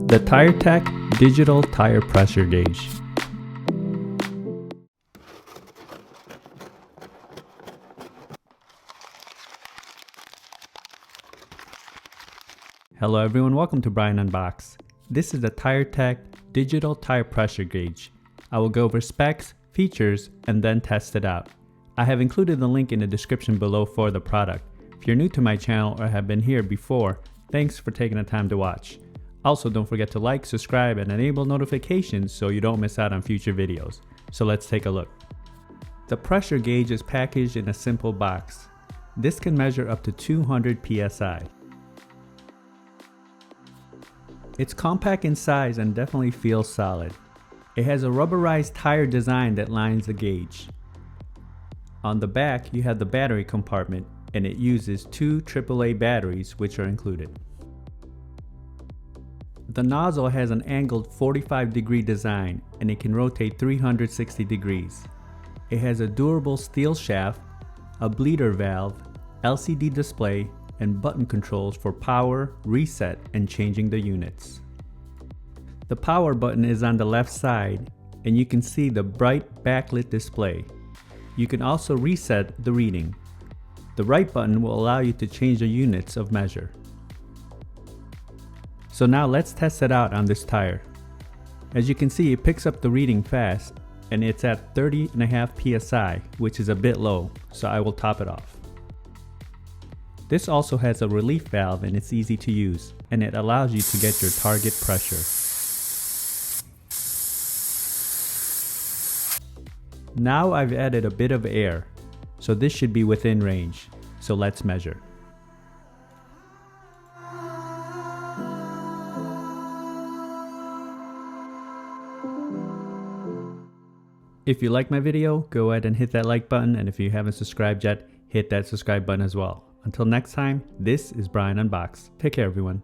The TireTek Digital Tire Pressure Gauge. Hello everyone, welcome to Brian Unboxed. This is the TireTek Digital Tire Pressure Gauge. I will go over specs, features, and then test it out. I have included the link in the description below for the product. If you're new to my channel or have been here before, thanks for taking the time to watch. Also, don't forget to like, subscribe, and enable notifications so you don't miss out on future videos. So let's take a look. The pressure gauge is packaged in a simple box. This can measure up to 200 psi. It's compact in size and definitely feels solid. It has a rubberized tire design that lines the gauge. On the back, you have the battery compartment, and it uses two AAA batteries which are included. The nozzle has an angled 45-degree design, and it can rotate 360 degrees. It has a durable steel shaft, a bleeder valve, LCD display, and button controls for power, reset, and changing the units. The power button is on the left side, and you can see the bright backlit display. You can also reset the reading. The right button will allow you to change the units of measure. So now let's test it out on this tire. As you can see, it picks up the reading fast, and it's at 30.5 psi, which is a bit low, so I will top it off. This also has a relief valve and it's easy to use, and it allows you to get your target pressure. Now I've added a bit of air, so this should be within range. So let's measure. If you like my video, go ahead and hit that like button, and if you haven't subscribed yet, hit that subscribe button as well. Until next time, this is Brian Unboxed. Take care everyone.